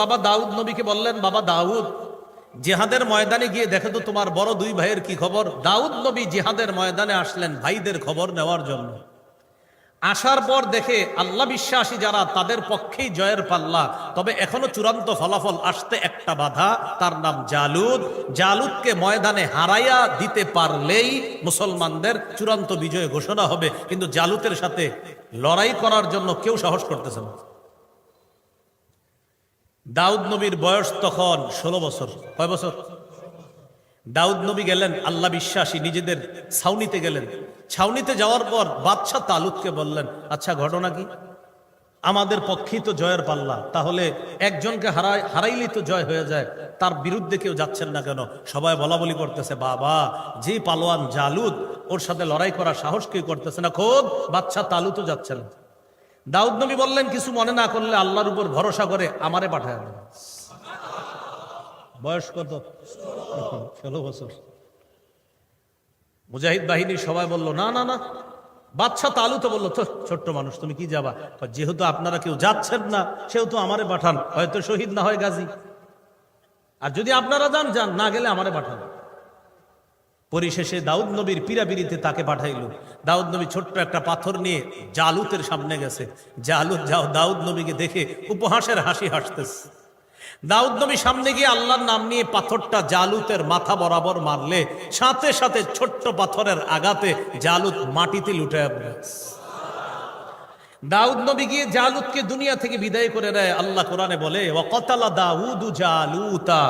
বাবা দাউদ নবীকে বললেন, বাবা দাউদ, জিহাদের ময়দানে গিয়ে দেখে তো তোমার বড় দুই ভাইয়ের কি খবর। দাউদ নবী জিহাদের ময়দানে আসলেন ভাইদের খবর নেওয়ার জন্য। আসার পর দেখে আল্লাহ বিশ্বাসী যারা, তাদের পক্ষেই জয়ের পাল্লা। তবে এখনো চূড়ান্ত ফলাফল আসতে একটা বাধা, তার নাম জালুদ। জালুদকে ময়দানে হারাইয়া দিতে পারলেই মুসলমানদের চূড়ান্ত বিজয় ঘোষণা হবে। কিন্তু জালুতের সাথে লড়াই করার জন্য কেউ সাহস করতেছে না। দাউদ নবীর বয়স তখন 16 বছর। কয় বছর? দাউদ নবী গেলেন, আল্লাহ বিশ্বাসী নিজেদের ছাউনিতে গেলেন। ছাউনিতে যাওয়ার পর বাদশাহ তালুতকে বললেন, আচ্ছা ঘটনা কি? আমাদের পক্ষেই তো জয়ের পাল্লা, তাহলে একজনকে হারাইলেই তো জয় হয়ে যায়, তার বিরুদ্ধে কেউ যাচ্ছেন না কেন? সবাই বলা বলি করতেছে, বাবা যে পালোয়ান জালুদ, ওর সাথে লড়াই করার সাহস কেউ করতেছে না, খোদ বাদশাহ তালুতও যাচ্ছেন। দাউদ নবী বললেন, কিছু মনে না করলে আল্লাহর উপর ভরসা করে আমারে পাঠায় দেন। বয়স কত? 16 বছর। মুজাহিদ বাহিনী সবাই বলল, না না না। বাদশাহ তালুত বলল, তো ছোট্ট মানুষ, তুমি কি যাবা? যেহেতু আপনারা কেউ যাচ্ছেন না, সেহেতু আমারে পাঠান, হয়তো শহীদ না হয় গাজী। আর যদি আপনারা যান যান, না গেলে আমারে পাঠান। পরিশেষে দাউদ নবীর পীড়াপিড়িতে তাকে পাঠাইল। দাউদ নবী ছোট্ট একটা পাথর নিয়ে জালুতের সামনে গেছে। জালুত দাউদ নবীকে দেখে উপহাসের হাসি হাসতেছে। দাউদ নবী সামনে গিয়ে আল্লাহর নাম নিয়ে পাথরটা জালুতের মাথা বরাবর মারলে সাথে সাথে ছোট্ট পাথরের আঘাতে জালুত মাটিতে লুটে পড়ে। দাউদ নবী গিয়ে জালুতকে দুনিয়া থেকে বিদায় করে দেয়। আল্লাহ কোরআনে বলে, ওয়াকাতালা দাউদু জালুতা,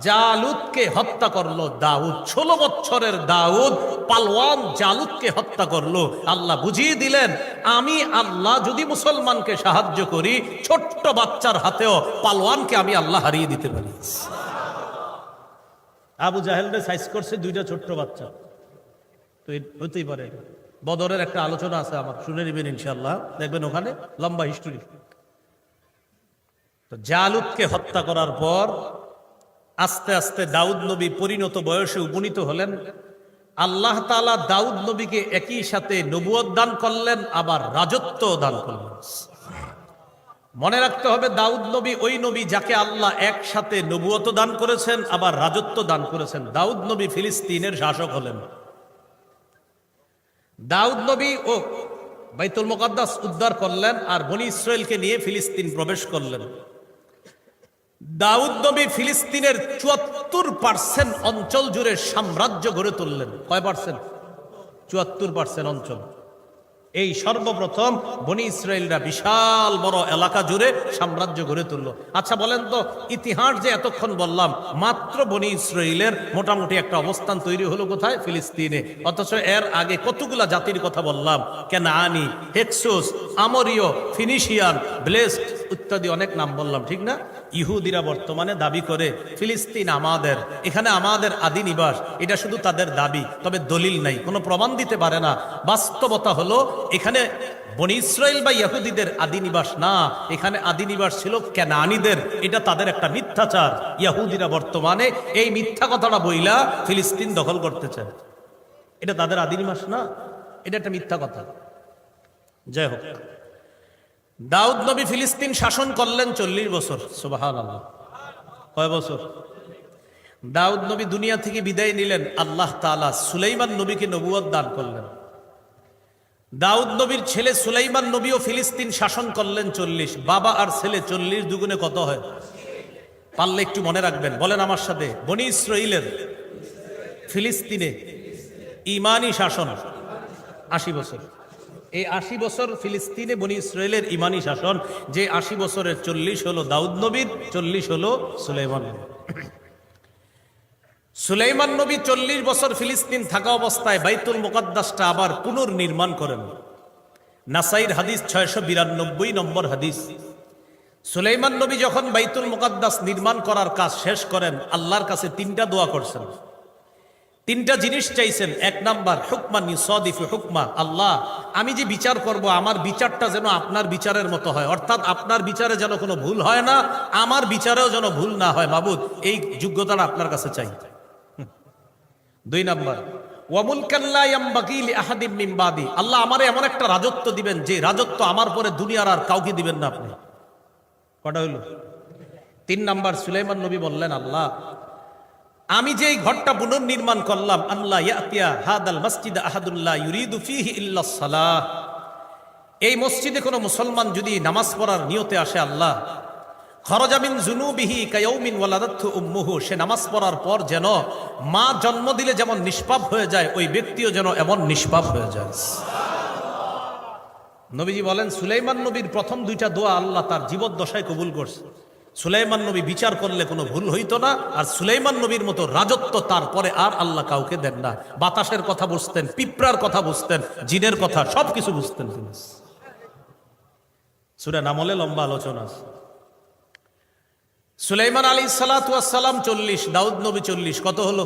জালুতকে হত্যা করলো দাউদ। 16 বছরের দাউদ পালওয়ান জালুতকে হত্যা করলো। আল্লাহ বুঝিয়ে দিলেন, আমি আল্লাহ যদি মুসলমানকে সাহায্য করি, ছোট্ট বাচ্চার হাতেও পালওয়ানকে আমি আল্লাহ হারিয়ে দিতে পারি। আবু জাহেলরে সাইজ করছে 2টা ছোট্ট বাচ্চা, তো হতেই পারে। বদরের একটা আলোচনা আছে, আমার শুনে নেবেন ইনশাআল্লাহ, দেখবেন ওখানে লম্বা হিস্টোরি। তো জালুতকে হত্যা করার পর আস্তে আস্তে দাউদ নবী পরিণত বয়সে উপনীত হলেন। আল্লাহ তাআলা দাউদ নবীকে একই সাথে নবুয়ত দান করলেন, আবার রাজত্ব দান করলেন। মনে রাখতে হবে, দাউদ নবী ওই নবী যাকে আল্লাহ একসাথে নবুয়ত দান করেছেন, আবার রাজত্ব দান করেছেন। দাউদ নবী ফিলিস্তিনের শাসক হলেন। দাউদ নবী ও বাইতুল মুকাদ্দাস উদ্ধার করলেন, আর বনী ইসরাইলকে নিয়ে ফিলিস্তিন প্রবেশ করলেন। দাউদ নবী ফিলিস্তিনের 74% অঞ্চল জুড়ে সাম্রাজ্য গড়ে তুললেন। কয় পার্সেন্ট? 74% অঞ্চল। এই সর্বপ্রথম বনী ইসরাইলরা বিশাল বড় এলাকা জুড়ে সাম্রাজ্য গড়ে তুলল। আচ্ছা বলেন তো, ইতিহাস যে এতক্ষণ বললাম, মাত্র বনী ইসরাইলের মোটামুটি একটা অবস্থান তৈরি হলো কোথায়? ফিলিস্তিনে। অথচ এর আগে কতগুলা জাতির কথা বললাম, কেনানি, হেক্সুস, আমরীয়, ফিনিশিয়ান, ব্লেসড ইত্যাদি অনেক নাম বললাম, ঠিক না? ইহুদিরা বর্তমানে দাবি করে ফিলিস্তিন আমাদের, এখানে আমাদের আদি নিবাস। এটা শুধু তাদের দাবি, তবে দলিল নাই, কোনো প্রমাণ দিতে পারে না। বাস্তবতা হলো, এখানে বনী ইসরাইল বা ইহুদিদের আদি নিবাস না, এখানে আদি নিবাস ছিল কেনানীদের। এটা তাদের একটা মিথ্যাচার। ইহুদিরা বর্তমানে এই মিথ্যা কথাটা বইলা ফিলিস্তিন দখল করতে চায়। এটা তাদের আদি নিবাস না, এটা একটা মিথ্যা কথা। যাই হোক, দাউদ নবী ফিলিস্তিন শাসন করলেন 40 বছর। সুবহানাল্লাহ। কয় বছর? দাউদ নবী দুনিয়া থেকে বিদায় নিলেন, আল্লাহ তাআলা সুলাইমান নবীকে নবুয়ত দান করলেন। দাউদ নবীর ছেলে সুলাইমান নবীও ফিলিস্তিন শাসন করলেন 40। বাবা আর ছেলে 40 দুগুণে কত হয়? পারলে একটু মনে রাখবেন, বলেন আমার সাথে। বনী ইসরাইলের ফিলিস্তিনে ইমানি শাসন 80 বছর। এই 80 বছর ফিলিস্তিনে বনী ইসরাইলের ইমানি শাসন। যে 80 বছরের 40 হলো দাউদ নবীর, 40 হলো সুলাইমান নবীর। সুলাইমান নবী 40 বছর ফিলিস্তিন থাকা অবস্থায় বাইতুল মুকাদ্দাসটা আবার পুনর্নির্মাণ করেন। নাসাইর হাদিস 692 নম্বর হাদিস। সুলাইমান নবী যখন বাইতুল মুকাদ্দাস নির্মাণ করার কাজ শেষ করেন, আল্লাহর কাছে 3টা দোয়া করছেন, 3টা জিনিস চাইছেন। 1 নাম্বার, হুকমান ইউসাদিফু হুকমা, আল্লাহ আমি যে বিচার করব, আমার বিচারটা যেন আপনার বিচারের মতো হয়, অর্থাৎ আপনার বিচারে যেন কোনো ভুল হয় না, আমার বিচারেও যেন ভুল না হয়। মাবুদ, এই যোগ্যতাটা আপনার কাছে চাই। 2 নাম্বার, ওয়ামুলকান লা ইয়ামবাগি লিআহাদিন মিন বাদি, আল্লাহ আমারে এমন একটা রাজত্ব দিবেন যে রাজত্ব আমার পরে দুনিয়ার আর কাউকে দিবেন না আপনি। কটা হইল? 3 নাম্বার, সুলাইমান নবী বললেন, আল্লাহ, আমি যেই ঘরটা পুনর্নির্মাণ করলাম, আল্লাহ ইয়াতিয়া হাদাল মসজিদ আহাদুল্লাহ ইউরিদু ফিহি ইল্লাস সালাহ, এই মসজিদে কোনো মুসলমান যদি নামাজ পড়ার নিয়তে আসে, আল্লাহ, খরজা মিন যুনুবিহি কায়াউমিন ওয়ালাদাতহু উম্মুহু, সে নামাজ পড়ার পর যেন মা জন্ম দিলে যেমন নিষ্পাপ হয়ে যায়, ওই ব্যক্তিও যেন এমন নিষ্পাপ হয়ে যায়। নবীজি বলেন, সুলাইমান নবীর প্রথম 2টা দোয়া আল্লাহ তার জীবদ্দশায় কবুল করছে। সুলাইমান নবী বিচার করলে কোনো ভুল হইতো না, আর সুলাইমান নবীর মতো রাজত্ব তারপরে আর আল্লাহ কাউকে দেন না। বাতাসের কথা বুঝতেন, পিঁপড়ার কথা বুঝতেন, জিনের কথা সবকিছু বুঝতেন তিনি। সূরা নামলে লম্বা আলোচনা আছে। সুলাইমান আলাইহিস সালাতু ওয়াস সালাম 40, দাউদ নবী 40, কত হলো?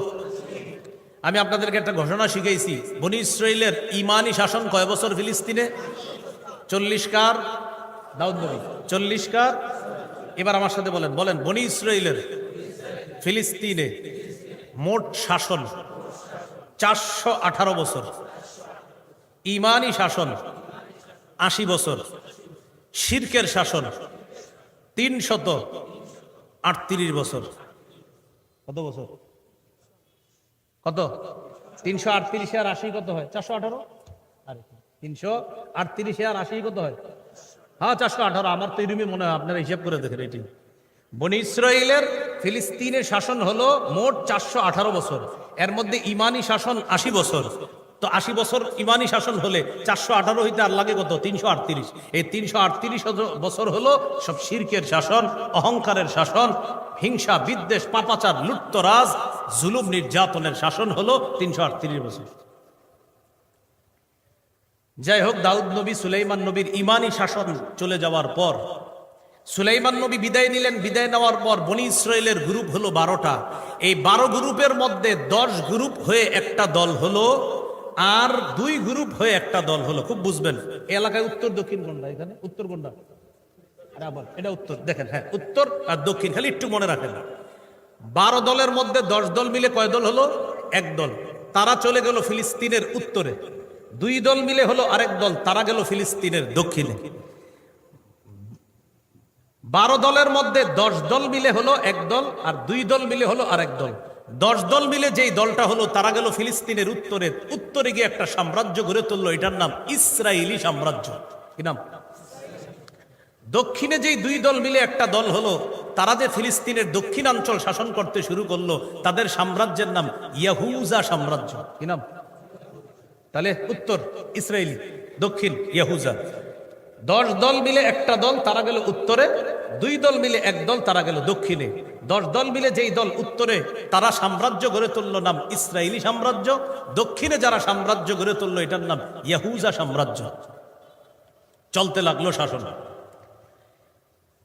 আমি আপনাদেরকে একটা ঘোষণা শিখাইছি, বনি ইসরাইলের ইমানি শাসন কয় বছর ফিলিস্তিনে? 40 কার? দাউদ নবী। 40 কার? এবার আমার সাথে বলেন, বনি ইসরাইলের ফিলিস্তিনে মোট শাসন 418 বছর, ইমানি শাসন 80 বছর, শিরকের শাসন 338 বছর। কত বছর? কত? 338 আর 80 কত হয়? 418। আর 338 আর 80 কত হয়? হ্যাঁ, 418। আমার তো এরকমই মনে হয়, আপনারা হিসাব করে দেখেন। এটি বনি ইসরাইলের ফিলিস্তিনের শাসন হলো মোট 418 বছর, এর মধ্যে ইমানি শাসন 80 বছর। তো 80 বছর ইমানি শাসন হলে 418 হইতে আর লাগে কত? 338। এই 338 বছর হলো সব শিরকের শাসন, অহংকারের শাসন, হিংসা, বিদ্বেষ, পাপাচার, লুটতরাজ, জুলুম, নির্যাতনের শাসন হলো 338 বছর। যাই হোক, দাউদ নবী সুলাইমান নবীর ইমানি শাসন চলে যাওয়ার পর সুলাইমান নবী বিদায় নিলেন। বিদায় নেওয়ার পর বনি ইসরাইলের গ্রুপ হলো 12টা। এই 12 গ্রুপের মধ্যে 10 গ্রুপ হয়ে একটা দল হলো, আর 2 গ্রুপ হয়ে একটা দল হলো। খুব বুঝবেন, এই এলাকায় উত্তর দক্ষিণ কোনটা? এখানে উত্তর কোনটা? আবার এটা উত্তর, দেখেন, হ্যাঁ, উত্তর আর দক্ষিণ, খালি একটু মনে রাখেন। 12 দলের মধ্যে 10 দল মিলে কয় দল হলো? 1 দল। তারা চলে গেল ফিলিস্তিনের উত্তরে। 2 দল মিলে হলো আরেক দল, তারা গেল ফিলিস্তিনের দক্ষিণে। 12 দলের মধ্যে 10 দল মিলে হলো 1 দল, আর 2 দল মিলে হলো আরেক দল। 10 দল মিলে যেই দলটা হলো, তারা গেল ফিলিস্তিনের উত্তরে। উত্তরে গিয়ে একটা সাম্রাজ্য গড়ে তুললো, এটার নাম ইসরায়েলি সাম্রাজ্য। কি নাম? দক্ষিণে যেই 2 দল মিলে একটা দল হলো, তারা যে ফিলিস্তিনের দক্ষিণাঞ্চল শাসন করতে শুরু করলো, তাদের সাম্রাজ্যের নাম ইয়াহুজা সাম্রাজ্য। কি নাম? তাহলে উত্তর ইসরায়েলি, দক্ষিণ ইয়াহুজা। 10 দল মিলে একটা দল, তারা গেল উত্তরে। 2 দল মিলে 1 দল, তারা গেল দক্ষিণে। 10 দল মিলে যেই দল উত্তরে, তারা সাম্রাজ্য গড়ে তুললো, নাম ইসরায়েলি সাম্রাজ্য। দক্ষিণে যারা সাম্রাজ্য গড়ে তুললো, এটার নাম ইয়াহুজা সাম্রাজ্য। চলতে লাগলো শাসন।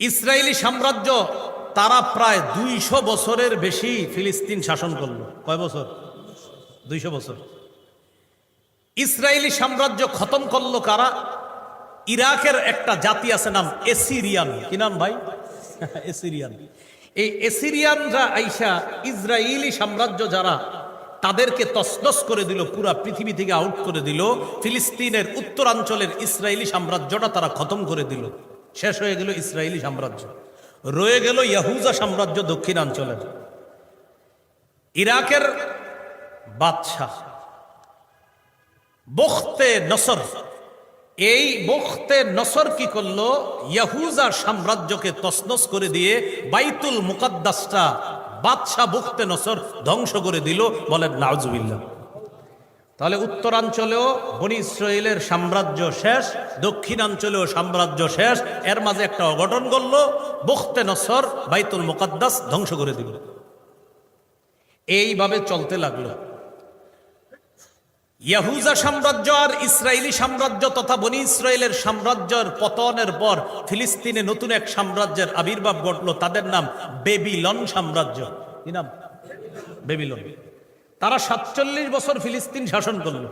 ইসরায়েলি সাম্রাজ্য তারা প্রায় 200 বছরের বেশি ফিলিস্তিন শাসন করলো। কয় বছর? 200 বছর। ইসরায়েলি সাম্রাজ্য খতম করলো কারা? ইরাকের একটা জাতি আছে, নাম এসিরিয়ান। কি নাম ভাই? এসিরিয়ান। এই এসিরিয়ানরা আইসা ইসরায়েলি সাম্রাজ্য যারা, তাদেরকে তছনছ করে দিল, পুরা পৃথিবী থেকে আউট করে দিল। ফিলিস্তিনের উত্তরাঞ্চলের ইসরায়েলি সাম্রাজ্যটা তারা খতম করে দিল। শেষ হয়ে গেল ইসরায়েলি সাম্রাজ্য, রয়ে গেল ইয়াহুজা সাম্রাজ্য দক্ষিণাঞ্চলের। ইরাকের বাদশাহ বখতে নসর, এই বখতে নসর কি করলো? ইয়াহুজা সাম্রাজ্যকে তছনছ করে দিয়ে বাইতুল মুকাদ্দাসটা বাদশাহ বখতে নসর ধ্বংস করে দিল। বলেন নাউজুবিল্লাহ। তাহলে উত্তরাঞ্চলেও বনি ইসরায়েলের সাম্রাজ্য শেষ, দক্ষিণাঞ্চলেও সাম্রাজ্য শেষ। এর মাঝে একটা অঘটন ঘটল, বখতে নসর বাইতুল মুকাদ্দাস ধ্বংস করে দিল। এইভাবে চলতে লাগলো। ইয়াহুজা সাম্রাজ্য আর ইসরায়েলি সাম্রাজ্য তথা বনি ইসরায়েলের সাম্রাজ্যের পতনের পর ফিলিস্তিনে নতুন এক সাম্রাজ্যের আবির্ভাব ঘটল। তাদের নাম বেবিলন সাম্রাজ্য। কি নাম? বেবিলন। তারা 47 বছর ফিলিস্তিন শাসন করল।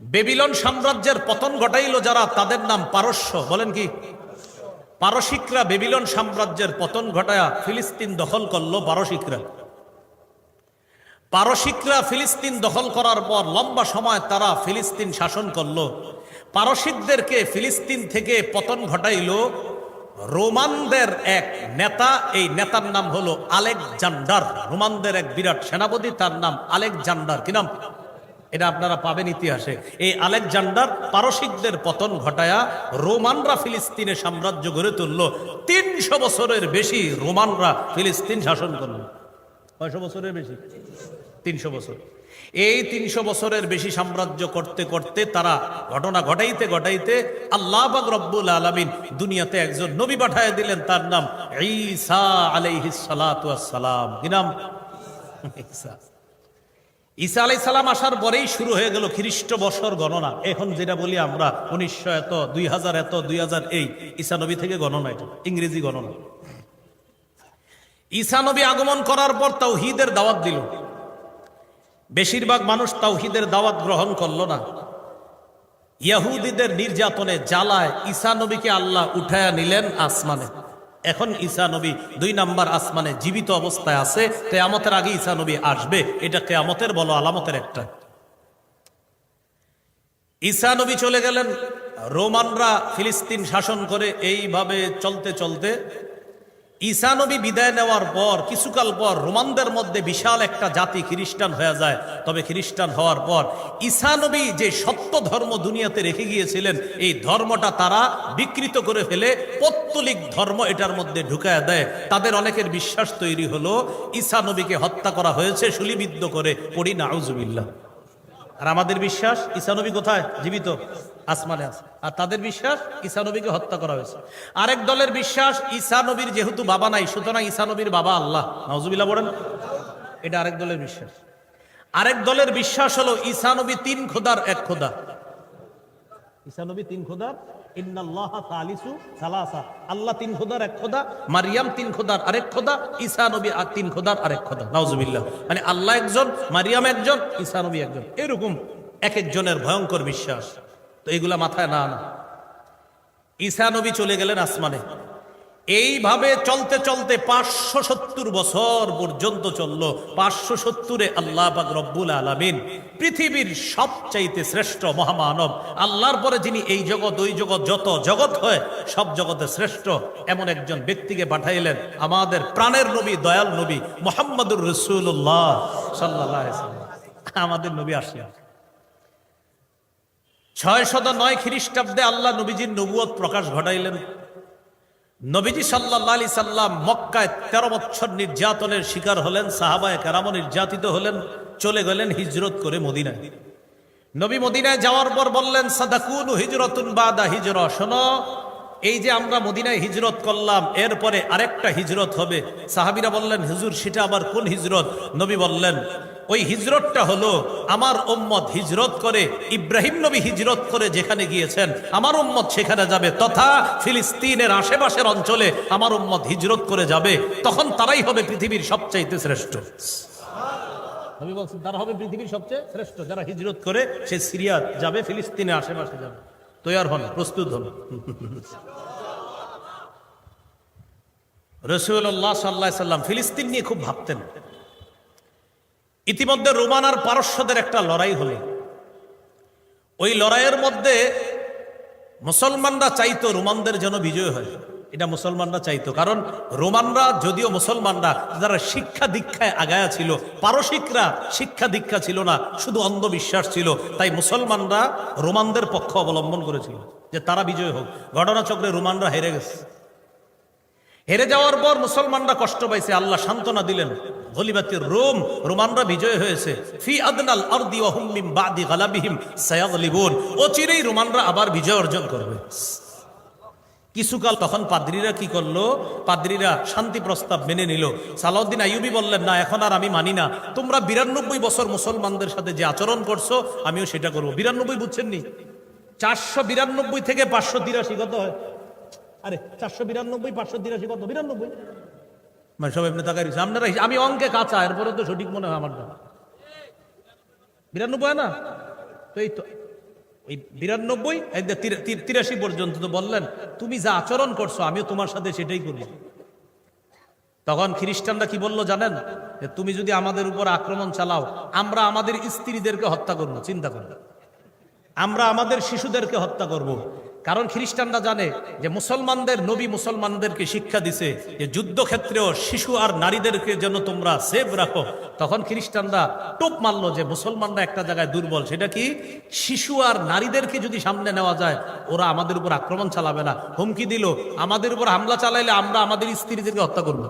বেবিলন সাম্রাজ্যের পতন ঘটাইল যারা, তাদের নাম পারস্য। বলেন কি? পারসিকরা বেবিলন সাম্রাজ্যের পতন ঘটায়া ফিলিস্তিন দখল করলো। পারসিকরা ফিলিস্তিন দখল করার পর লম্বা সময় তারা ফিলিস্তিন শাসন করলো। পারসিকদেরকে ফিলিস্তিন থেকে পতন ঘটাইল রোমানদের এক নেতা, এই নেতার নাম হলো আলেকজান্ডার। রোমানদের এক বিরাট সেনাপতি, তার নাম আলেকজান্ডার। কি নাম? এটা আপনারা পাবেন ইতিহাসে। এই আলেকজান্ডার পারসিকদের পতন ঘটায়া রোমানরা ফিলিস্তিনে সাম্রাজ্য গড়ে তুলল। 300 বছরের বেশি রোমানরা ফিলিস্তিন শাসন করল। কয়শো বছরের বেশি? 300 বছর। এই 300 বছরের বেশি সাম্রাজ্য করতে করতে তারা ঘটনা ঘটাইতে ঘটাইতে আল্লাহ পাক রব্বুল আলামিন দুনিয়াতে একজন নবী পাঠায় দিলেন, তার নাম ঈসা আলাইহিস সালাতু ওয়াস সালাম। কি নাম? ঈসা। ঈসা আলাইহিস সালাম আসার পরেই শুরু হয়ে গেল খ্রিস্ট বর্ষর গণনা। এখন যেটা বলি আমরা 1900 এত, 2000 এত, 2000 এই ঈসা নবী থেকে গণনা, এটা ইংরেজি গণনা। ঈসা নবী আগমন করার পর তাওহীদের দাওয়াত দিল। বেশিরভাগ মানুষ তাওহীদের দাওয়াত গ্রহণ করলো না। ইহুদিদের নির্যাতনে জ্বালায় ঈসা নবীকে আল্লাহ উঠায়া নিলেন আসমানে। এখন ঈসা নবী 2 নাম্বার আসমানে জীবিত অবস্থায় আছে। কিয়ামতের আগে ঈসা নবী আসবে, এটা কিয়ামতের বলো আলামতের একটা। ঈসা নবী চলে গেলেন, রোমানরা ফিলিস্তিন শাসন করে। এইভাবে চলতে চলতে ঈসা নবী বিদায় নেওয়ার পর কিছুকাল পর রোমানদের মধ্যে বিশাল একটা জাতি খ্রিস্টান হয়ে যায়। তবে খ্রিস্টান হওয়ার পর ঈসা নবী যে সত্য ধর্ম দুনিয়াতে রেখে গিয়েছিলেন, এই ধর্মটা তারা বিকৃত করে ফেলে পৌত্তলিক ধর্ম এটার মধ্যে ঢুকায় দেয়। তাদের অনেকের বিশ্বাস তৈরি হলো ঈসা নবীকে হত্যা করা হয়েছে শুলিবিদ্ধ করে। পড়ি নাউজুবিল্লাহ। আর আমাদের বিশ্বাস ঈসা নবী কোথায়? জীবিত, আসমানে আছে। আর তাদের বিশ্বাস ঈসা নবীকে হত্যা করা হয়েছে। আরেক দলের বিশ্বাস ঈসা নবীর যেহেতু বাবা নাই, সুতরাং ঈসা নবীর বাবা আল্লাহ। নাউজুবিল্লাহ পড়েন। এটা আরেক দলের বিশ্বাস। আরেক দলের বিশ্বাস হলো ঈসা নবী 3 খোদার এক খোদা। ঈসা নবী 3 খোদার, ইন্নাল্লাহা সালিসু সালাসা। আল্লাহ 3 খোদার এক খোদা, মারিয়াম 3 খোদার আরেক খোদা, ঈসা নবী আর 3 খোদার আরেক খোদা। নাউজুবিল্লাহ। মানে আল্লাহ একজন, মারিয়াম একজন, ঈসা নবী একজন। এরকম এক একজনের ভয়ঙ্কর বিশ্বাস। তো এগুলা মাথায় না আনা। ঈসা নবী চলে গেলেন আসমানে। এইভাবে চলতে চলতে 570 বছর পর্যন্ত চলল। 570-এ আল্লাহ পাক রব্বুল আলামিন পৃথিবীর সবচাইতে শ্রেষ্ঠ মহামানব, আল্লাহর পরে যিনি এই জগৎ ওই জগৎ যত জগৎ হয় সব জগতে শ্রেষ্ঠ, এমন একজন ব্যক্তিকে পাঠাইলেন, আমাদের প্রাণের নবী, দয়াল নবী মুহাম্মদুর রাসূলুল্লাহ সাল্লাল্লাহু আলাইহি ওয়াসাল্লাম। আমাদের নবী আসলেন 609 খ্রিস্টাব্দে। আল্লাহ নবীজির নবুয়ত প্রকাশ ঘটাইলেন। নবীজি সাল্লাল্লাহু আলাইহি সাল্লাম মক্কায় 13 বছর নির্যাতনের শিকার হলেন, সাহাবায়ে কেরাম নির্যাতিত হলেন, চলে গেলেন হিজরত করে মদিনায়। নবী মদিনায় যাওয়ার পর বললেন, সাদাকুনু হিজরাতুন বাদা হিজরা। শোনো, এই যে আমরা মদিনায় হিজরত করলাম, এরপরে আরেকটা হিজরত হবে। সাহাবীরা বললেন, হুজুর সেটা আবার কোন হিজরত? নবী বললেন, ওই হিজরতটা হলো আমার উম্মত হিজরত করে, ইব্রাহিম নবী হিজরত করে যেখানে গিয়েছেন আমার উম্মত সেখানে যাবে, তথা ফিলিস্তিনের আশেপাশের অঞ্চলে আমার উম্মত হিজরত করে যাবে, তখন তারাই হবে পৃথিবীর সবচাইতে শ্রেষ্ঠ। নবী বলছেন তারা হবে পৃথিবীর সবচেয়ে শ্রেষ্ঠ, যারা হিজরত করে সে সিরিয়া যাবে, ফিলিস্তিনের আশেপাশে যাবে। তৈয়ার হন, প্রস্তুত হন। রাসূলুল্লাহ সাল্লাল্লাহু আলাইহি সাল্লাম ফিলিস্তিন নিয়ে খুব ভাবতেন। ইতিমধ্যে রোমান আর পারস্যদের একটা লড়াই হলো। ওই লড়াইয়ের মধ্যে মুসলমানরা চাইতো রোমানদের যেন বিজয় হয়, এটা মুসলমানরা চাইতো। কারণ রোমানরা যদিও মুসলমানরা যারা শিক্ষা দীক্ষায় আগায়া ছিল, পারসিকরা শিক্ষা দীক্ষা ছিল না, শুধু অন্ধবিশ্বাস ছিল। তাই মুসলমানরা রোমানদের পক্ষ অবলম্বন করেছিল যে তারা বিজয় হোক। ঘটনাচক্রে রোমানরা হেরে গেছে। হেরে যাওয়ার পর মুসলমানরা কষ্ট পাইছে, আল্লাহ সান্ত্বনা দিলেন, গলিবাতির রোম, রোমানরা বিজয় হয়েছে। ফি আদনাল আরদি ওয়া হুম মিন বাদি গালাবিহিম সায়াগলিবুন। অচিরেই রোমানরা আবার বিজয় অর্জন করবে। কিছুকাল তখন পাদ্রীরা কি করলো? পাদ্রীরা শান্তি প্রস্তাব মেনে নিল। সালাউদ্দিন আইয়ুবী বললেন, না এখন আর আমি মানি না, তোমরা 92 বছর মুসলমানদের সাথে যে আচরণ করছো আমিও সেটা করবো। 92 বুঝছেন নি? 492 থেকে 583 কত হয়? আরে 492 583 কত? 92। মানে সব এমনি তাকাই রয়েছে আপনারা। আমি অঙ্কে কাঁচা, এরপরে তো সঠিক মনে হয় আমার না। 92 হয় না? তো এই তো ওই 92 83 পর্যন্ত তো বললেন, তুমি যা আচরণ করছো আমিও তোমার সাথে সেটাই করি। তখন খ্রিস্টানরা কি বললো জানেন? যে তুমি যদি আমাদের উপর আক্রমণ চালাও, আমরা আমাদের স্ত্রীদেরকে হত্যা করবো। চিন্তা করো, আমরা আমাদের শিশুদেরকে হত্যা করব। কারণ খ্রিস্টানরা জানে যে মুসলমানদের নবী মুসলমানদেরকে শিক্ষা দিছে যে যুদ্ধক্ষেত্রেও শিশু আর নারীদেরকে যেন তোমরা সেভ রাখো। তখন খ্রিস্টানরা টোপ মারলো যে মুসলমানরা একটা জায়গায় দুর্বল, সেটা কি, শিশু আর নারীদেরকে যদি সামনে নেওয়া যায় ওরা আমাদের উপর আক্রমণ চালাবে না। হুমকি দিল আমাদের উপর হামলা চালাইলে আমরা আমাদের স্ত্রীদেরকে হত্যা করবো,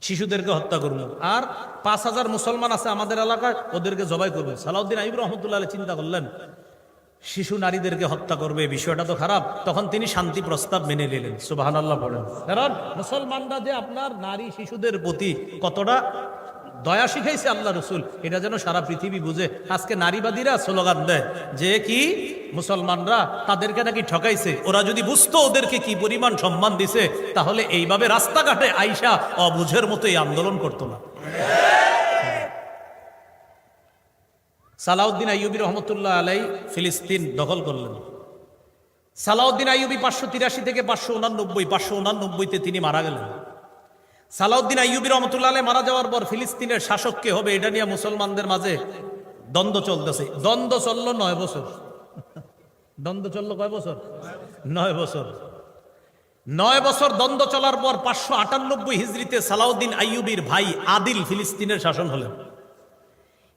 শিশুদেরকে হত্যা করবো, আর 5,000 মুসলমান আছে আমাদের এলাকায়, ওদেরকে জবাই করবে। সালাউদ্দিন আইয়ুব রহমতুল্লাহ চিন্তা করলেন শিশু নারীদেরকে হত্যা করবে, বিষয়টা তো খারাপ। তখন তিনি শান্তি প্রস্তাব মেনে নিলেন। সুবহানাল্লাহ বলেন। কারণ মুসলমানরা যে আপনার নারী শিশুদের প্রতি কতটা দয়া শিখাইছে আল্লাহ রসুল, এটা যেন সারা পৃথিবী বুঝে। আজকে নারীবাদীরা স্লোগান দেয় যে কি মুসলমানরা তাদেরকে নাকি ঠকাইছে, ওরা যদি বুঝতো ওদেরকে কি পরিমাণ সম্মান দিছে তাহলে এইভাবে রাস্তাঘাটে আইসা অবুঝের মতো এই আন্দোলন করতো না। সালাউদ্দিন আইয়ুবী রহমতুল্লাহ আলাই ফিলিস্তিন দখল করলেন। সালাউদ্দিন আইয়ুবী 583 থেকে 589 তিনি মারা গেলেন। সালাউদ্দিন আইয়ুবী রহমতুল্লাহ আলাই মারা যাওয়ার পর ফিলিস্তিনের শাসক কে হবে এটা নিয়ে মুসলমানদের মাঝে দ্বন্দ্ব চলতেছে। দ্বন্দ্ব চললো 9 বছর। দ্বন্দ্ব চললো কয় বছর? 9 বছর। 9 বছর দ্বন্দ্ব চলার পর 598 হিজরিতে সালাউদ্দিন আইয়ুবীর ভাই আদিল ফিলিস্তিনের শাসন হলেন।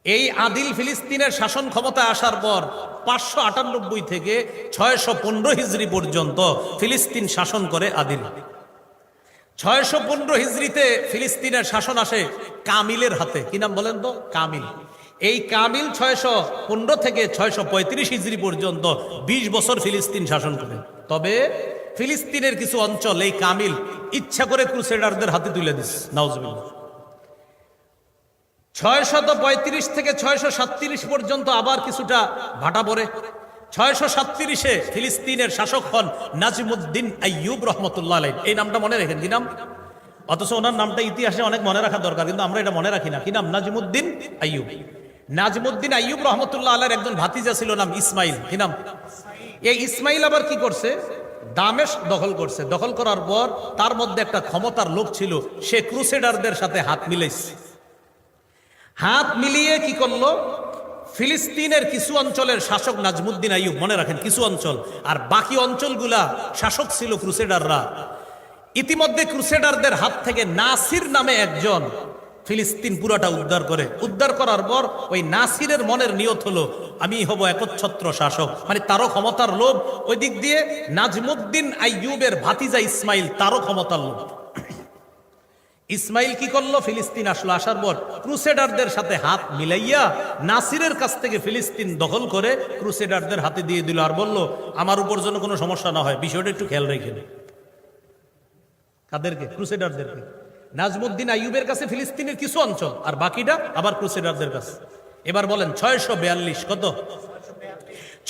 এই আদিল ফিলিস্তিনের শাসন ক্ষমতায় আসার পর 598 থেকে 615 হিজরি পর্যন্ত ফিলিস্তিন শাসন করে আদিল। 615 হিজরিতে ফিলিস্তিনের শাসন আসে কামিলের হাতে। কি নাম বলেন তো? কামিল। এই কামিল 615 থেকে 635 হিজরি পর্যন্ত 20 বছর ফিলিস্তিন শাসন করে। তবে ফিলিস্তিনের কিছু অঞ্চল এই কামিল ইচ্ছা করে ক্রুসেডারদের হাতে তুলে দিচ্ছে। নাউজুবিল্লাহ। 635 থেকে 637 পর্যন্ত আবার কিছুটা ভাটা পড়ে। 637-এ ফিলিস্তিনের শাসক হন নাজিমুদ্দিন আইয়ুব রহমতুল্লাহ আলাইহি। এই নামটা মনে রাখেন, কি নাম? অথচ ওনার নামটা ইতিহাসে অনেক মনে রাখা দরকার, কিন্তু আমরা এটা মনে রাখি না। কি নাম? নাজিমুদ্দিন আইয়ুব। নাজিমুদ্দিন আইয়ুব রহমতুল্লাহ আলাইহির একজন ভাতিজা ছিল, নাম ইসমাইল। কি নাম? এই ইসমাইল আবার কি করছে? দামেস্ক দখল করছে। দখল করার পর তার মধ্যে একটা ক্ষমতার লোক ছিল, সে ক্রুসেডারদের সাথে হাত মিলাইছে। হাত মিলিয়ে কি করলো? ফিলিস্তিনের কিছু অঞ্চলের শাসক নাজমুদ্দিন আইয়ুব, মনে রাখেন কিছু অঞ্চল, আর বাকি অঞ্চলগুলা শাসক ছিল ক্রুসেডাররা। ইতিমধ্যে ক্রুসেডারদের হাত থেকে নাসির নামে একজন ফিলিস্তিন পুরাটা উদ্ধার করে। উদ্ধার করার পর ওই নাসিরের মনের নিয়ত হলো আমি হব একচ্ছত্র শাসক, মানে তারও ক্ষমতার লোভ। ওই দিক দিয়ে নাজমুদ্দিন আইয়ুবের ভাতিজা ইসমাইল, তারও ক্ষমতার লোভ। ইসমাইল কি করলো? ফিলিস্তিন আসলো। আসার পর ক্রুসেডারদের সাথে হাত মিলাইয়া নাসিরের কাছ থেকে ফিলিস্তিন দখল করে ক্রুসেডারদের হাতে দিয়ে দিল, আর বলল আমার উপর যেন কোনো সমস্যা না হয়, বিষয়টা একটু খেয়াল রেখে। কাদেরকে? ক্রুসেডারদেরকে। নাজমুদ্দিন আইয়ুবের কাছে ফিলিস্তিনের কিছু অঞ্চল, আর বাকিটা আবার ক্রুসেডারদের কাছে। এবার বলেন 642 কত?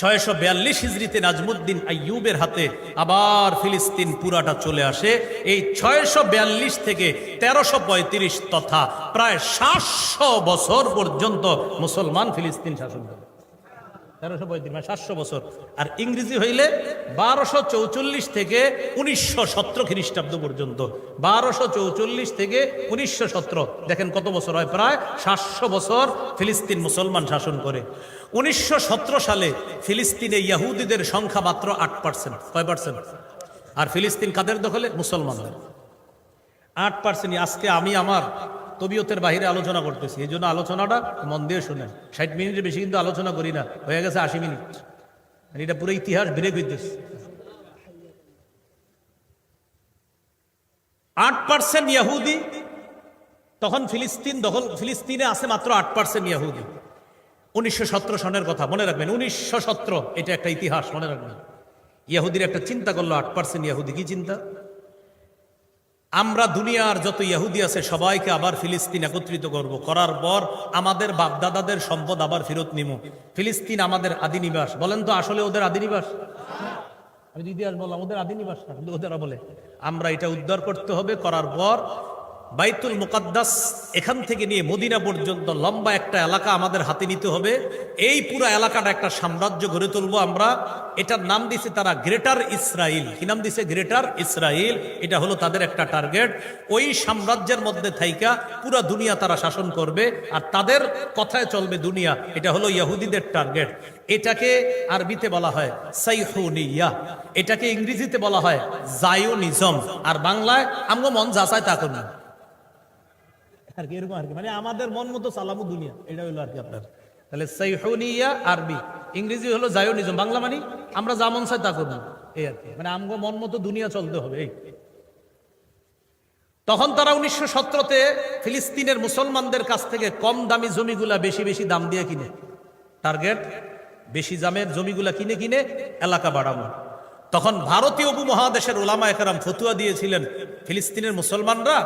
642 হিজরিতে নাজমুদ্দিন আইয়ুবের হাতে আবার ফিলিস্তিন পুরাটা চলে আসে। এই 642 থেকে 1335 তথা প্রায় 700 বছর পর্যন্ত মুসলমান ফিলিস্তিন শাসন করে। 1335 মানে 700 বছর। আর ইংরেজি হইলে 1244 থেকে 1917 খ্রিস্টাব্দ পর্যন্ত। 1244 থেকে 1917, দেখেন কত বছর হয়? প্রায় 700 বছর ফিলিস্তিন মুসলমান শাসন করে। 1917 সালে ফিলিস্তিনে ইহুদিদের সংখ্যা মাত্র 8%। কয় পার্সেন্ট? আর ফিলিস্তিন কাদের দখলে? মুসলমানদের। 8%। আজকে আমি আমার তবিয়তের বাহিরে আলোচনা করতেছি, এই জন্য আলোচনাটা মন দিয়ে শুনেন। 60 মিনিটের বেশি কিন্তু আলোচনা করি না, হয়ে গেছে 80 মিনিট। এটা পুরো ইতিহাস ব্রেক হইতেছে। 8% ইহুদি তখন ফিলিস্তিন দখল। ফিলিস্তিনে আছে মাত্র 8% ইহুদি। 1917 সনের কথা মনে রাখবেন। 1917 এটা একটা ইতিহাস, মনে রাখবেন। ইহুদির একটা চিন্তা করলো 8% ইহুদি। কি চিন্তা? আমরা দুনিয়ার যত ইহুদি আছে সবাইকে আবার ফিলিস্তিন একত্রিত করব, করার পর আমাদের বাপদাদাদের সম্পদ আবার ফেরত নিব। ফিলিস্তিন আমাদের আদি নিবাস। বলেন তো আসলে ওদের আদি নিবাস? আমি ইতিহাস বললাম ওদের আদি নিবাস না, কিন্তু ওদেরা বলে আমরা এটা উদ্ধার করতে হবে। করার পর বাইতুল মুকাদ্দাস এখান থেকে নিয়ে মদিনা পর্যন্ত লম্বা একটা এলাকা আমাদের হাতে নিতে হবে। এই পুরো এলাকাটা একটা সাম্রাজ্য গড়ে তুলবো আমরা। এটার নাম দিছে তারা গ্রেটার ইসরায়েল। কি নাম দিছে? Greater Israel. এটা হলো তাদের একটা টার্গেট। ওই সাম্রাজ্যের মধ্যে থাইকা পুরা দুনিয়া তারা শাসন করবে, আর তাদের কথায় চলবে দুনিয়া। এটা হলো ইহুদিদের টার্গেট। এটাকে আরবিতে বলা হয় সাইহুনিয়া, এটাকে ইংরেজিতে বলা হয় জায়োনিজম, আর বাংলায় আমগো মন যা চায় তা করুন আর কি, এরকম আর কি, মানে আমাদের মন মতো চালামু দুনিয়া, এটা হলো আর কি আপনার। তাহলে সাইহুনিয়া আরবি, ইংরেজি হলো জায়োনিজম, বাংলা মানে আমরা যা মন চাই তা করব, এই আর কি, মানে আমগো মন মতো দুনিয়া চলতে হবে এই। তখন তারা 1917-তে ফিলিস্তিনের মুসলমানদের কাছ থেকে কম দামি জমিগুলা বেশি বেশি দাম দিয়ে কিনে, টার্গেট বেশি দামের জমিগুলা কিনে কিনে এলাকা বাড়ানো। তখন ভারতীয় উপমহাদেশের ওলামা একরাম ফতুয়া দিয়েছিলেন, ফিলিস্তিনের মুসলমানরা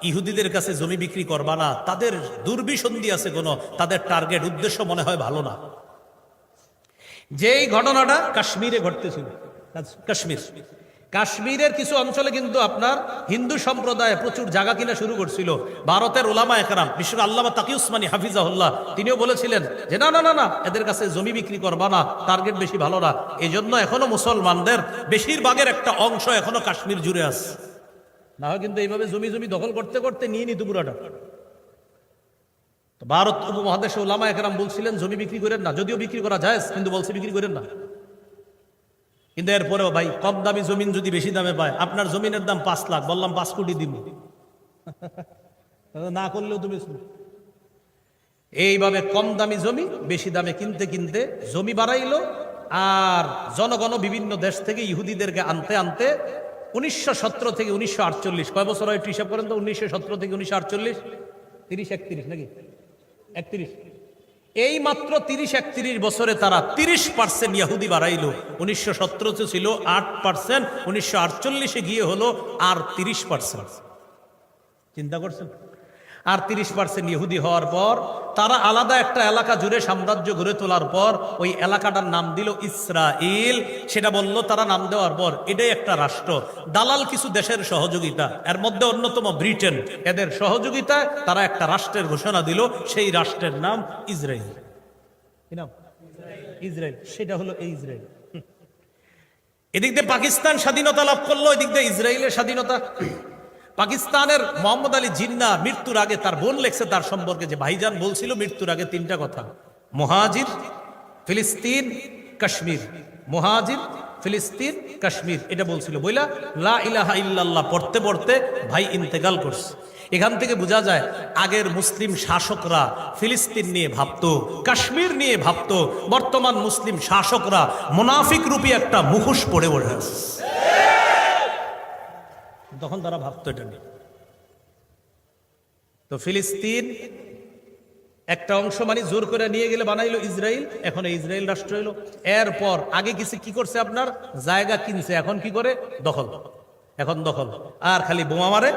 ইহুদিদের কাছে জমি বিক্রি করবা না, তাদের দুর্বিসন্ধি আছে, কোনো তাদের টার্গেট উদ্দেশ্য মনে হয় ভালো না। যেই ঘটনাটা কাশ্মীরে ঘটতেছিল, কাশ্মীরের কিছু অঞ্চলে কিন্তু আপনার হিন্দু সম্প্রদায় প্রচুর জায়গা কিনা শুরু করছিল। ভারতের ওলামা একরাম, বিশেষ করে আল্লামা তাকি উসমানী হাফিজাহুল্লাহ, তিনিও বলেছিলেন যে না না না না, এদের কাছে জমি বিক্রি করবা না, টার্গেট বেশি ভালো না। এই জন্য এখনো মুসলমানদের বেশিরভাগের একটা অংশ এখনো কাশ্মীর জুড়ে আছে। না হয় কিন্তু এইভাবে জমি জমি দখল করতে করতে নিয়ে নিত পুরাটা। ভারত উপমহাদেশে ওলামা একরাম বলছিলেন জমি বিক্রি করেন না, যদিও বিক্রি করা যায় কিন্তু বলছে বিক্রি করেন না। কিন্তু এরপরেও ভাই কম দামি জমিন যদি বেশি দামে পায়, আপনার জমিনের দাম 5 লাখ, বললাম 5 কোটি দিব, না করলেও তুমি এইভাবে কম দামি জমি বেশি দামে কিনতে কিনতে জমি বাড়াইলো। আর জনগণ বিভিন্ন দেশ থেকে ইহুদিদেরকে আনতে আনতে 1917 থেকে 1948, কয় বছর হয় হিসাব করেন তো? 1917 থেকে 1948, 30-31 নাকি 31, এই মাত্র 30-31 বছরে তারা 30% ইহুদি বাড়াইলো। 1917 ছিল 8%, 1948 গিয়ে হলো আর 30%। চিন্তা করছেন? আর 30% ইহুদি হওয়ার পর তারা আলাদা একটা এলাকা জুড়ে সাম্রাজ্য গড়ে তোলার পর ওই এলাকাটার নাম দিল ইসরায়েল। সেটা বলল তারা নাম দেওয়ার পর এটাই একটা রাষ্ট্র। দালাল কিছু দেশের সহযোগিতা, এর মধ্যে অন্যতম ব্রিটেন, এদের সহযোগিতায় তারা একটা রাষ্ট্রের ঘোষণা দিল, সেই রাষ্ট্রের নাম ইসরায়েল। কি নাম? ইসরায়েল। সেটা হলো এই ইসরায়েল। এদিক দিয়ে পাকিস্তান স্বাধীনতা লাভ করলো, এদিক দিয়ে ইসরায়েলের স্বাধীনতা। পাকিস্তানের মোহাম্মদ আলী জিন্নাহ মৃত্যুর আগে তার বোন লেখছে তার সম্পর্কে, যে ভাইজান বলছিল মৃত্যুর আগে 3টা কথা, মুহাজির, ফিলিস্তিন, কাশ্মীর। মুহাজির, ফিলিস্তিন, কাশ্মীর, এটা বলছিল। বইলা লা ইলাহা ইল্লাল্লাহ পড়তে পড়তে ভাই ইন্তেকাল করছে। এখান থেকে বোঝা যায় আগের মুসলিম শাসকরা ফিলিস্তিন নিয়ে ভাবতো, কাশ্মীর নিয়ে ভাবতো। বর্তমান মুসলিম শাসকরা মুনাফিক রূপী একটা মুখোশ পড়ে বসে আছে, তখন তারা ভাবতো এটা নিয়ে। তো ফিলিস্তিন একটা অংশ মানে জোর করে নিয়ে গেলে বানাইলো ইসরায়েল, এখন ইসরায়েল রাষ্ট্র হইলো। এরপর আগে কিছু কি করছে, আপনার জায়গা কিনছে, এখন কি করে? দখল। এখন দখল, আর খালি বোমা মারে,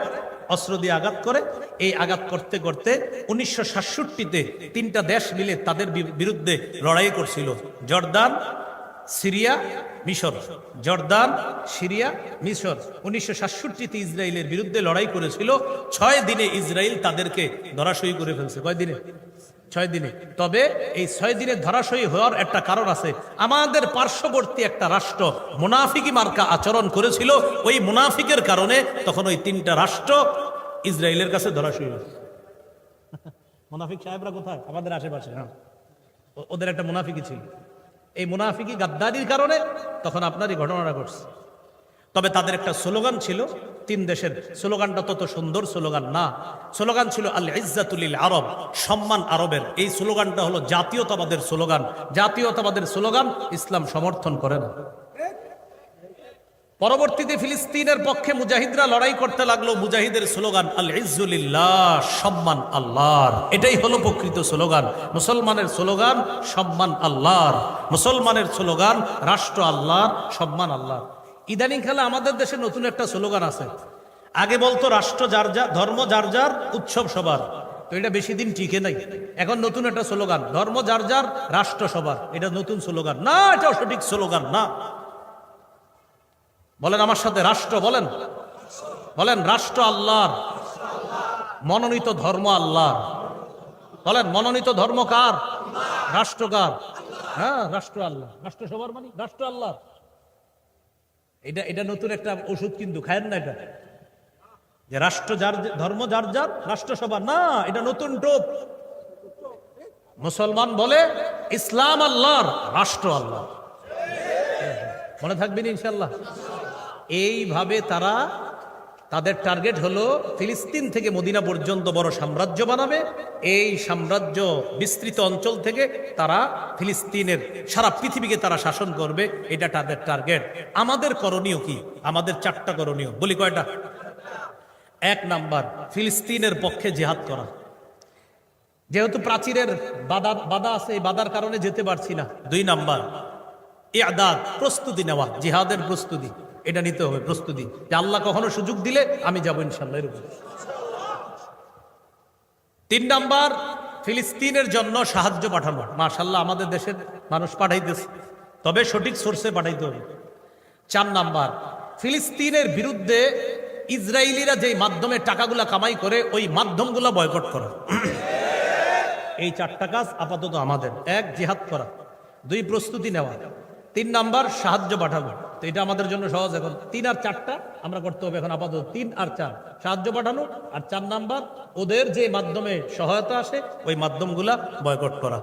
অস্ত্র দিয়ে আঘাত করে। এই আঘাত করতে করতে 1967-তে 3টা দেশ মিলে তাদের বিরুদ্ধে লড়াই করছিল, জর্দান, সিরিয়া, মিশর। জর্দান, সিরিয়া, মিশর 1967-তে ইসরায়েলের বিরুদ্ধে লড়াই করেছিল। 6 দিনে ইসরায়েল তাদেরকে ধরাশয়ী করে ফেলছে। কয় দিনে? 6 দিনে। তবে এই 6 দিনে ধরাশয়ী হওয়ার একটা কারণ আছে। আমাদের পার্শ্ববর্তী একটা রাষ্ট্র মুনাফিকি মার্কা আচরণ করেছিল, ওই মুনাফিকের কারণে তখন ওই 3টা রাষ্ট্র ইসরায়েলের কাছে ধরাশয়ী হয়েছে। মুনাফিক সাহেবরা কোথায়? আমাদের আশেপাশে। হ্যাঁ, ওদের একটা মুনাফিকি ছিল। এই মুনাফিকি গাদ্দারির কারণে তখন আপনার এই ঘটনাটা ঘটছে। তবে তাদের একটা স্লোগান ছিল, 3 দেশের। স্লোগানটা তত সুন্দর স্লোগান না, স্লোগান ছিল আল ইজ্জাতুল আরব, সম্মান আরবের। এই স্লোগানটা হলো জাতীয়তাবাদের স্লোগান। জাতীয়তাবাদের স্লোগান ইসলাম সমর্থন করে না। পরবর্তীতে ফিলিস্তিনের পক্ষে মুজাহিদরা লড়াই করতে লাগলো। মুজাহিদের স্লোগান আল ইজ্জুলিল্লাহ, সম্মান আল্লাহর। এটাই হলো প্রকৃত স্লোগান। মুসলমানের স্লোগান সম্মান আল্লাহর, মুসলমানের স্লোগান রাষ্ট্র আল্লাহর, সম্মান আল্লাহর। ইদানিং খেলা আমাদের দেশে নতুন একটা স্লোগান আছে। আগে বলতো রাষ্ট্র যার যার, ধর্ম যার যার, উৎসব সবার। তো এটা বেশি দিন টিকে নাই। এখন নতুন একটা স্লোগান, ধর্ম যার যার, রাষ্ট্র সবার। এটা নতুন স্লোগান না, এটাও সঠিক স্লোগান না। বলেন আমার সাথে, রাষ্ট্র বলেন, বলেন রাষ্ট্র আল্লাহর, মনোনীত ধর্ম আল্লাহ। বলেন মনোনীত ধর্ম কার? রাষ্ট্র কার? হ্যাঁ, রাষ্ট্র আল্লাহ। রাষ্ট্র সবার মানে রাষ্ট্র আল্লাহ। এটা নতুন একটা ওষুধ, কিন্তু খায়েন না এটা, যে রাষ্ট্র যার ধর্ম যার যার, রাষ্ট্র সবার না। এটা নতুন টোপ। মুসলমান বলে ইসলাম আল্লাহর, রাষ্ট্র আল্লাহ। মনে থাকবেন ইনশাল্লাহ। এইভাবে তারা, তাদের টার্গেট হলো ফিলিস্তিন থেকে মদিনা পর্যন্ত বড় সাম্রাজ্য বানাবে। এই সাম্রাজ্য বিস্তৃত অঞ্চল থেকে তারা ফিলিস্তিনের সারা পৃথিবীকে তারা শাসন করবে, এটা তাদের টার্গেট। আমাদের করণীয় কি? আমাদের 4টা করণীয়। বলি কয়টা? 1 নাম্বার, ফিলিস্তিনের পক্ষে জিহাদ করা। যেহেতু প্রাচীরের বাধা আছে, এই বাধার কারণে যেতে পারছি না। 2 নাম্বার, ইআদাদ, প্রস্তুতি নেওয়া, জিহাদের প্রস্তুতি, এটা নিতে হবে প্রস্তুতি, যে আল্লাহ কখনো সুযোগ দিলে আমি যাবো ইনশাআল্লাহ এরকম। 3 নাম্বার, ফিলিস্তিনের জন্য সাহায্য পাঠানো। মাশাআল্লাহ আমাদের দেশের মানুষ পাঠাইতেছে, তবে সঠিক সোর্সে পাঠাইতে হবে। 4 নাম্বার, ফিলিস্তিনের বিরুদ্ধে ইসরায়েলিরা যেই মাধ্যমে টাকাগুলা কামাই করে, ওই মাধ্যমগুলা বয়কট করা। এই 4টা কাজ আপাতত আমাদের। 1, জিহাদ করা। 2, প্রস্তুতি নেওয়া। 3 নাম্বার, সাহায্য পাঠাবো। তো এটা আমাদের জন্য সহজ। এখন 3 আর 4টা আমরা করতে হবে এখন আপাতত। 3 আর 4, সাহায্য পাঠানো, আর 4 নাম্বার ওদের যে মাধ্যমে সহায়তা আসে ওই মাধ্যমগুলা বয়কট করা।